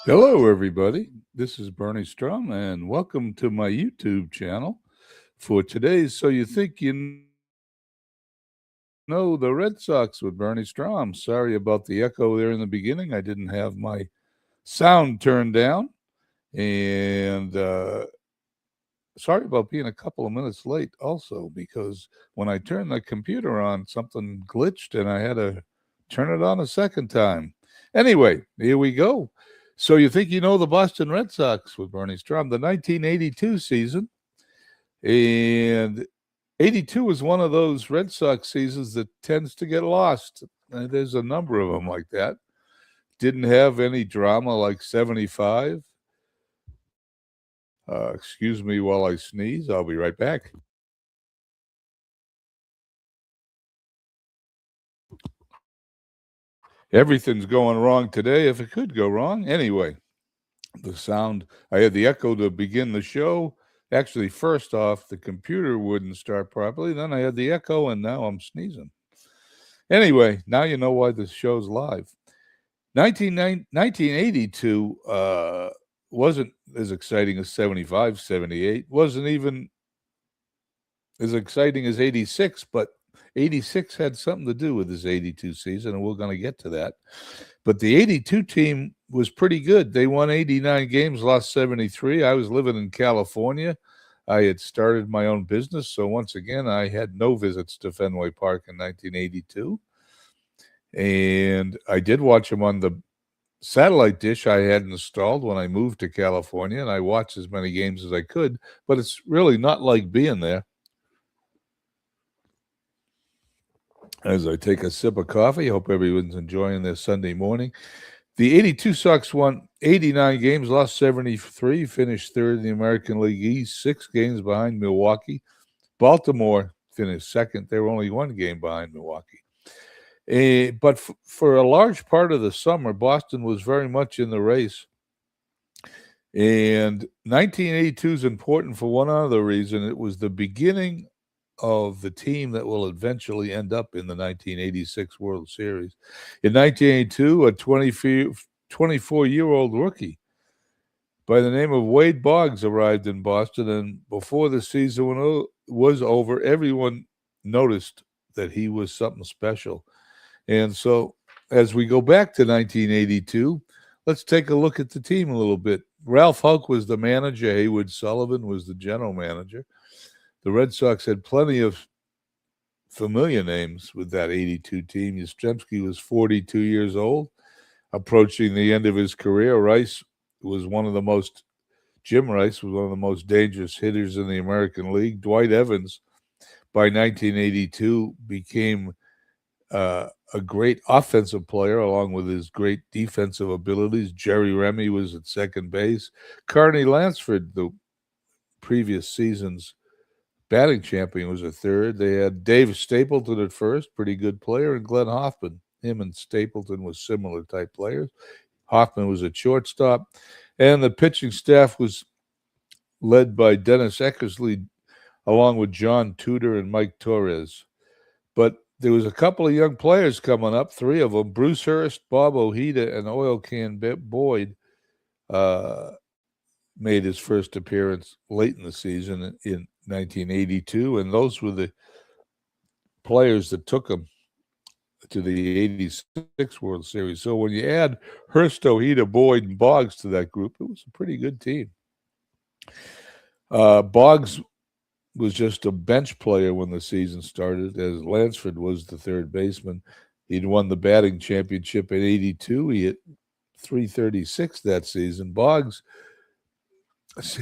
Hello, everybody. This is Bernie Stroum, and welcome to my YouTube channel for today's So You Think You Know the Red Sox with Bernie Stroum. Sorry about the echo there in the beginning. I didn't have my sound turned down, and sorry about being a couple of minutes late also, because when I turned the computer on, something glitched and I had to turn it on a second time. Anyway, here we go. So you think you know the Boston Red Sox with Bernie Strom, the 1982 season. And 82 is one of those Red Sox seasons that tends to get lost. And there's a number of them like that. Didn't have any drama like 75. Excuse me while I sneeze. I'll be right back. Everything's going wrong today if it could go wrong. Anyway, the sound, I had the echo to begin the show. Actually, first off, the computer wouldn't start properly. Then I had the echo, and now I'm sneezing. Anyway, now you know why the show's live. 1982 wasn't as exciting as 75, 78. Wasn't even as exciting as 86, but 86 had something to do with this 82 season, and we're going to get to that. But the 82 team was pretty good. They won 89 games, lost 73. I was living in California. I had started my own business, so once again, I had no visits to Fenway Park in 1982. And I did watch them on the satellite dish I had installed when I moved to California, and I watched as many games as I could, but it's really not like being there. As I take a sip of coffee, hope everyone's enjoying their Sunday morning. The 82 Sox won 89 games, lost 73, finished third in the American League East, 6 games behind Milwaukee. Baltimore finished second. They were only 1 game behind Milwaukee. But for a large part of the summer, Boston was very much in the race. And 1982 is important for one other reason. It was the beginning of the team that will eventually end up in the 1986 World Series. In 1982, a 24-year-old rookie by the name of Wade Boggs arrived in Boston, and before the season was over, everyone noticed that he was something special. And so as we go back to 1982, let's take a look at the team a little bit. Ralph Houk was the manager. Haywood Sullivan was the general manager. The Red Sox had plenty of familiar names with that 82 team. Yastrzemski was 42 years old, approaching the end of his career. Jim Rice was one of the most dangerous hitters in the American League. Dwight Evans, by 1982, became a great offensive player along with his great defensive abilities. Jerry Remy was at second base. Carney Lansford, the previous season's batting champion, was a third. They had Dave Stapleton at first, pretty good player, and Glenn Hoffman. Him and Stapleton was similar type players. Hoffman was a shortstop, and the pitching staff was led by Dennis Eckersley, along with John Tudor and Mike Torres. But there was a couple of young players coming up, 3 of them: Bruce Hurst, Bob Ojeda, and Oil Can Boyd. Made his first appearance late in the season in 1982, and those were the players that took him to the 86 World Series. So when you add Hurst, Ojeda, Boyd, and Boggs to that group, it was a pretty good team. Boggs was just a bench player when the season started, as Lansford was the third baseman. He'd won the batting championship in 82. He hit .336 that season. Boggs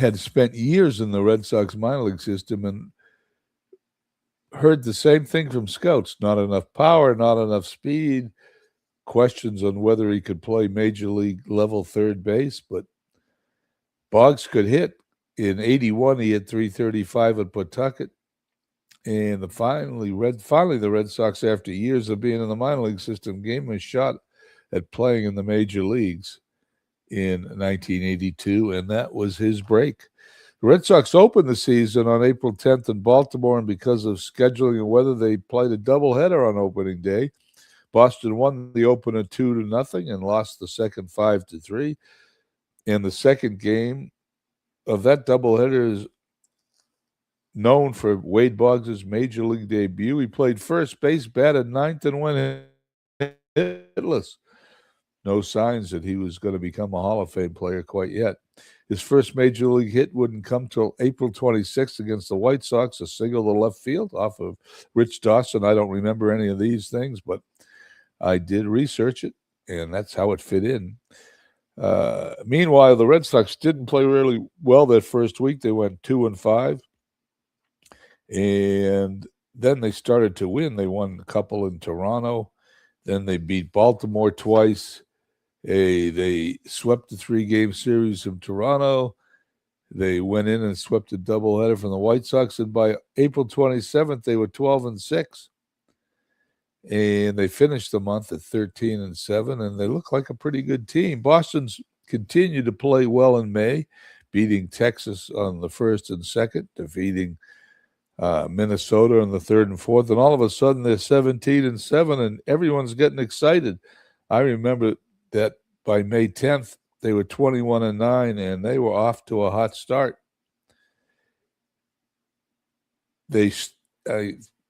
had spent years in the Red Sox minor league system and heard the same thing from scouts: not enough power, not enough speed, questions on whether he could play major league level third base. But Boggs could hit. In 81, he hit .335 at Pawtucket. And finally, the Red Sox, after years of being in the minor league system, gave him a shot at playing in the major leagues in 1982, and that was his break. The Red Sox opened the season on April 10th in Baltimore, and because of scheduling and weather, they played a doubleheader on opening day. Boston won the opener 2-0 and lost the second 5-3. And the second game of that doubleheader is known for Wade Boggs' major league debut. He played first base, batted ninth, and went hitless. No signs that he was going to become a Hall of Fame player quite yet. His first major league hit wouldn't come till April 26th against the White Sox, a single to left field off of Rich Dawson. I don't remember any of these things, but I did research it, and that's how it fit in. Meanwhile, the Red Sox didn't play really well that first week. They went 2-5, and then they started to win. They won a couple in Toronto. Then they beat Baltimore twice. They swept the 3-game series from Toronto. They went in and swept a doubleheader from the White Sox, and by April 27th, they were 12-6. And they finished the month at 13-7, and they look like a pretty good team. Boston's continued to play well in May, beating Texas on the 1st and 2nd, defeating Minnesota on the 3rd and 4th, and all of a sudden they're 17-7, and everyone's getting excited. I remember that by May 10th, they were 21-9, and they were off to a hot start.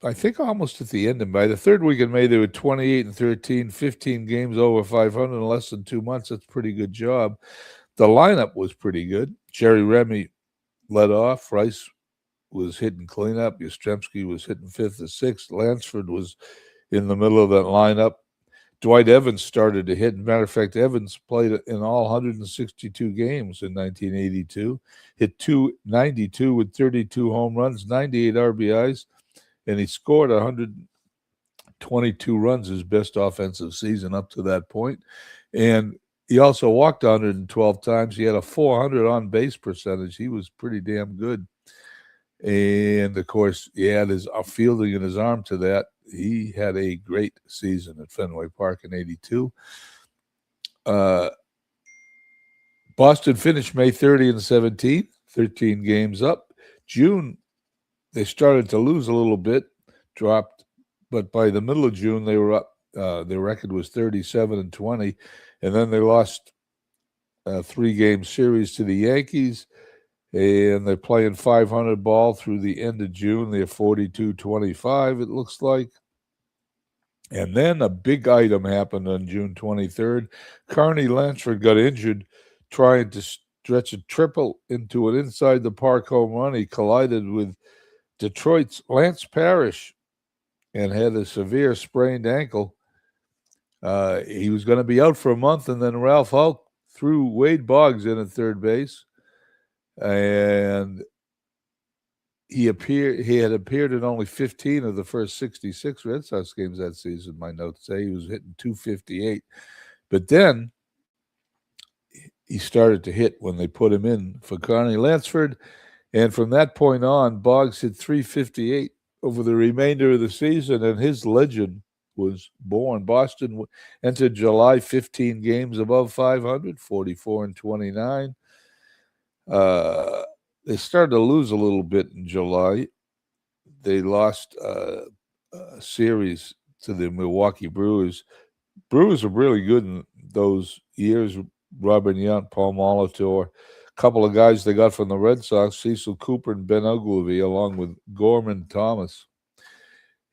I think almost at the end, and by the third week in May, they were 28-13, 15 games over 500 in less than 2 months. That's a pretty good job. The lineup was pretty good. Jerry Remy led off. Rice was hitting cleanup. Yastrzemski was hitting 5th or 6th. Lansford was in the middle of that lineup. Dwight Evans started to hit. As a matter of fact, Evans played in all 162 games in 1982, hit .292 with 32 home runs, 98 RBIs, and he scored 122 runs, his best offensive season up to that point. And he also walked 112 times. He had a .400 on-base percentage. He was pretty damn good. And, of course, he had his fielding in his arm to that. He had a great season at Fenway Park in 82. Boston finished May 30-17, 13 games up. June, they started to lose a little bit, dropped, but by the middle of June, they were up. Their record was 37-20, and then they lost a 3-game series to the Yankees, and they're playing 500 ball through the end of June. They're 42-25, it looks like. And then a big item happened on June 23rd. Carney Lansford got injured trying to stretch a triple into an inside-the-park home run. He collided with Detroit's Lance Parrish and had a severe sprained ankle. He was going to be out for a month, and then Ralph Hulk threw Wade Boggs in at third base. And he had appeared in only 15 of the first 66 Red Sox games that season, my notes say. He was hitting .258. But then he started to hit when they put him in for Carney Lansford. And from that point on, Boggs hit .358 over the remainder of the season, and his legend was born. Boston entered July 15 games above 500, 44-29. They started to lose a little bit in July. They lost a series to the Milwaukee Brewers. Brewers were really good in those years. Robin Yount, Paul Molitor, a couple of guys they got from the Red Sox, Cecil Cooper and Ben Ogilvy, along with Gorman Thomas.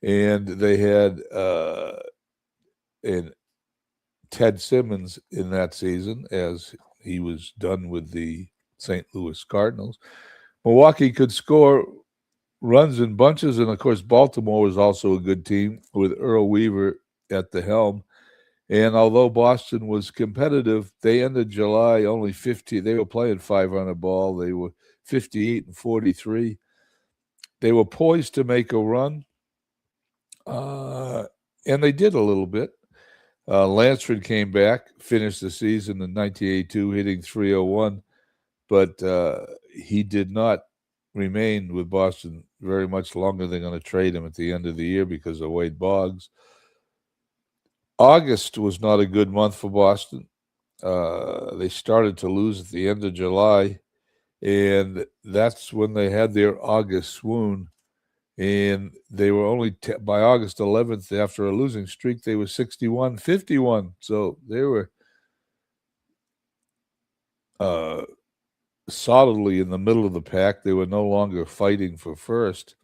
And they had Ted Simmons in that season, as he was done with the St. Louis Cardinals. Milwaukee could score runs in bunches, and of course Baltimore was also a good team with Earl Weaver at the helm. And although Boston was competitive, they ended July only 50. They were playing 500 ball. They were 58-43. They were poised to make a run, and they did a little bit. Lansford came back, finished the season in 1982, hitting .301. But he did not remain with Boston very much longer. They're going to trade him at the end of the year because of Wade Boggs. August was not a good month for Boston. They started to lose at the end of July, and that's when they had their August swoon. And they were only, by August 11th, after a losing streak, they were 61-51. So they were solidly in the middle of the pack. They were no longer fighting for first.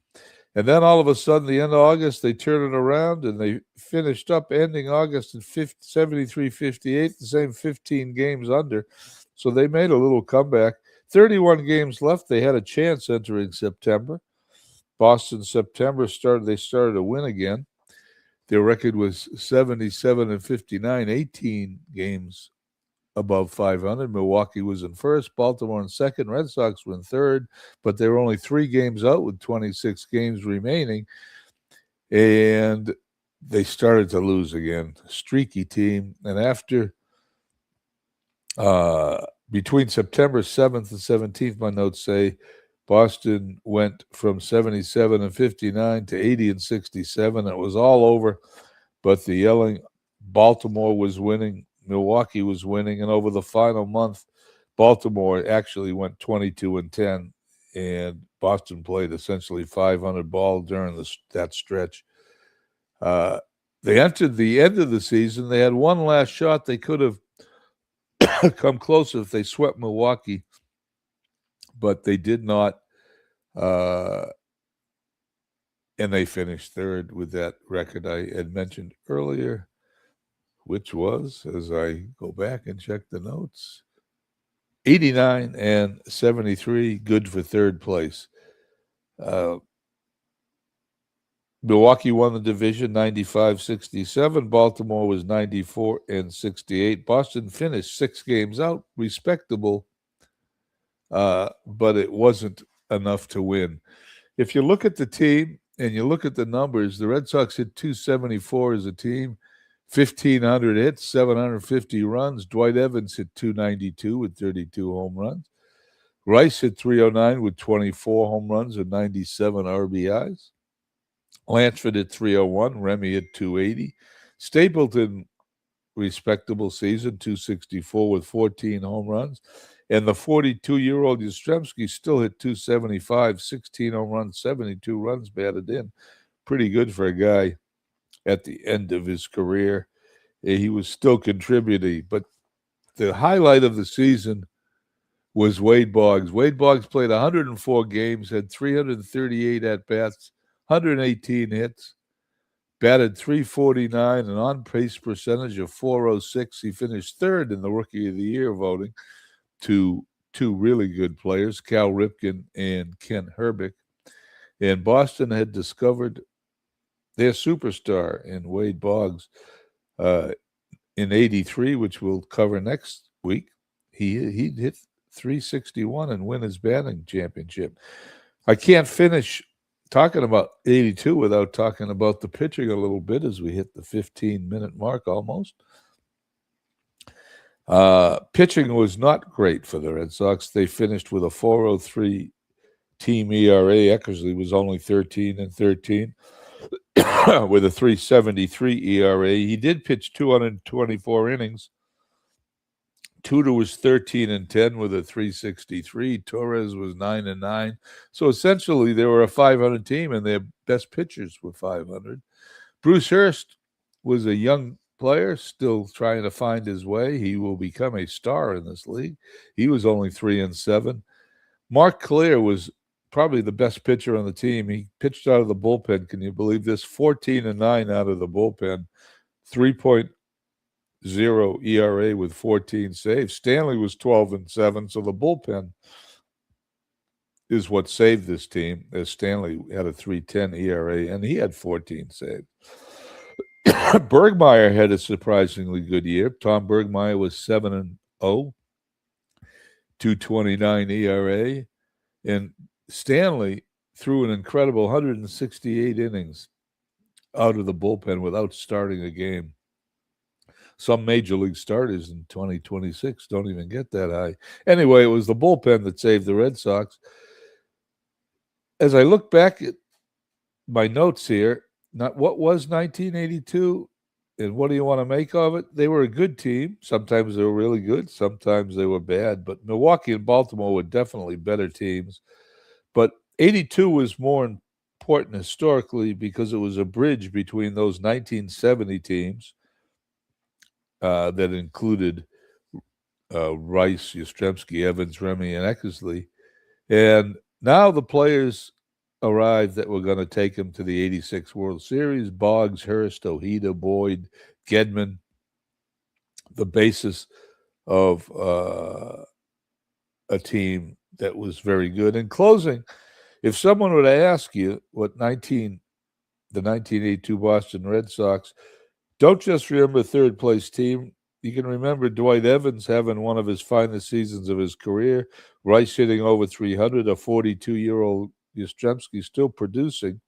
And then all of a sudden, the end of August, they turned it around and they finished up ending August at 73-58, the same 15 games under. So they made a little comeback. 31 games left. They had a chance entering September. Boston September they started to win again. Their record was 77-59, 18 games above 500. Milwaukee was in first, Baltimore in second, Red Sox were in third, but they were only 3 games out with 26 games remaining, and they started to lose again. Streaky team, and after between September 7th and 17th, my notes say Boston went from 77-59 to 80-67. It was all over, but the yelling, Baltimore was winning, Milwaukee was winning, and over the final month, Baltimore actually went 22-10, and Boston played essentially 500 ball during that stretch. They entered the end of the season. They had one last shot. They could have come closer if they swept Milwaukee, but they did not. And they finished third with that record I had mentioned earlier, which was, as I go back and check the notes, 89-73, good for third place. Milwaukee won the division 95-67. Baltimore was 94-68. Boston finished 6 games out, respectable, but it wasn't enough to win. If you look at the team and you look at the numbers, the Red Sox hit 274 as a team, 1,500 hits, 750 runs. Dwight Evans hit 292 with 32 home runs. Rice hit 309 with 24 home runs and 97 RBIs. Lansford hit 301. Remy hit 280. Stapleton, respectable season, 264 with 14 home runs. And the 42-year-old Yastrzemski still hit 275, 16 home runs, 72 runs batted in. Pretty good for a guy at the end of his career. He was still contributing. But the highlight of the season was Wade Boggs. Wade Boggs played 104 games, had 338 at-bats, 118 hits, batted .349, an on-pace percentage of .406. He finished third in the Rookie of the Year voting to 2 really good players, Cal Ripken and Ken Herbick. And Boston had discovered their superstar in Wade Boggs in '83, which we'll cover next week. He hit .361 and win his batting championship. I can't finish talking about '82 without talking about the pitching a little bit as we hit the 15-minute mark almost. Pitching was not great for the Red Sox. They finished with a .403 team ERA. Eckersley was only 13-13 with a .373 ERA. He did pitch 224 innings. Tudor was 13-10 with a .363. Torres was 9-9. So essentially, they were a 500 team, and their best pitchers were 500. Bruce Hurst was a young player, still trying to find his way. He will become a star in this league. He was only 3-7. Mark Clear was probably the best pitcher on the team. He pitched out of the bullpen. Can you believe this? 14-9 out of the bullpen. 3.0 ERA with 14 saves. Stanley was 12-7, so the bullpen is what saved this team, as Stanley had a 3.10 ERA, and he had 14 saves. Bergmeyer had a surprisingly good year. Tom Bergmeyer was 7-0, 2.29 ERA, and Stanley threw an incredible 168 innings out of the bullpen without starting a game. Some major league starters in 2026 don't even get that high. Anyway, it was the bullpen that saved the Red Sox. As I look back at my notes here, not what was 1982 and what do you want to make of it? They were a good team. Sometimes they were really good. Sometimes they were bad. But Milwaukee and Baltimore were definitely better teams. But 82 was more important historically because it was a bridge between those 1970 teams that included Rice, Yastrzemski, Evans, Remy, and Eckersley. And now the players arrived that were going to take him to the 86 World Series. Boggs, Hurst, Ojeda, Boyd, Gedman, the basis of a team that was very good. In closing, if someone were to ask you what the 1982 Boston Red Sox, don't just remember third place team. You can remember Dwight Evans having one of his finest seasons of his career, Rice hitting over 300, a 42-year-old Yastrzemski still producing.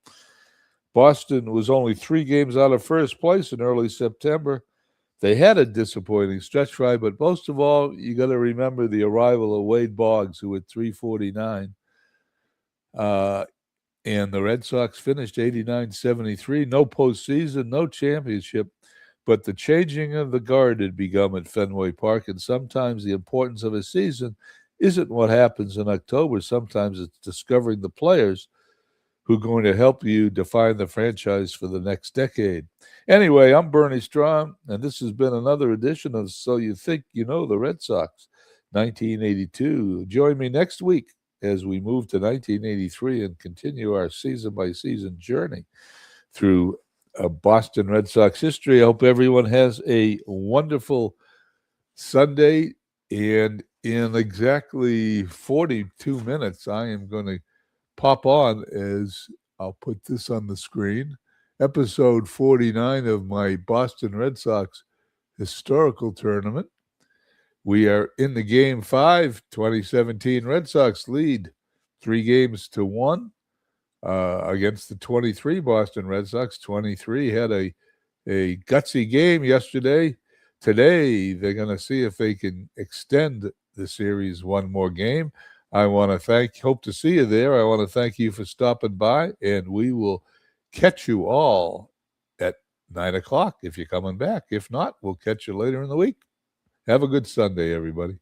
Boston was only 3 games out of first place in early September. They had a disappointing stretch ride, but most of all, you got to remember the arrival of Wade Boggs, who hit 349. And the Red Sox finished 89-73. No postseason, no championship, but the changing of the guard had begun at Fenway Park, and sometimes the importance of a season isn't what happens in October. Sometimes it's discovering the players who are going to help you define the franchise for the next decade. Anyway, I'm Bernie Stroum, and this has been another edition of So You Think You Know the Red Sox, 1982. Join me next week as we move to 1983 and continue our season-by-season journey through Boston Red Sox history. I hope everyone has a wonderful Sunday, and in exactly 42 minutes, I am going to pop on, as I'll put this on the screen, episode 49 of my Boston Red Sox historical tournament. We are in the Game 5, 2017 Red Sox lead 3-1 against the 23 Boston Red Sox. 23 had a gutsy game yesterday. Today, they're going to see if they can extend the series one more game. I want to hope to see you there. I want to thank you for stopping by, and we will catch you all at 9 o'clock if you're coming back. If not, we'll catch you later in the week. Have a good Sunday, everybody.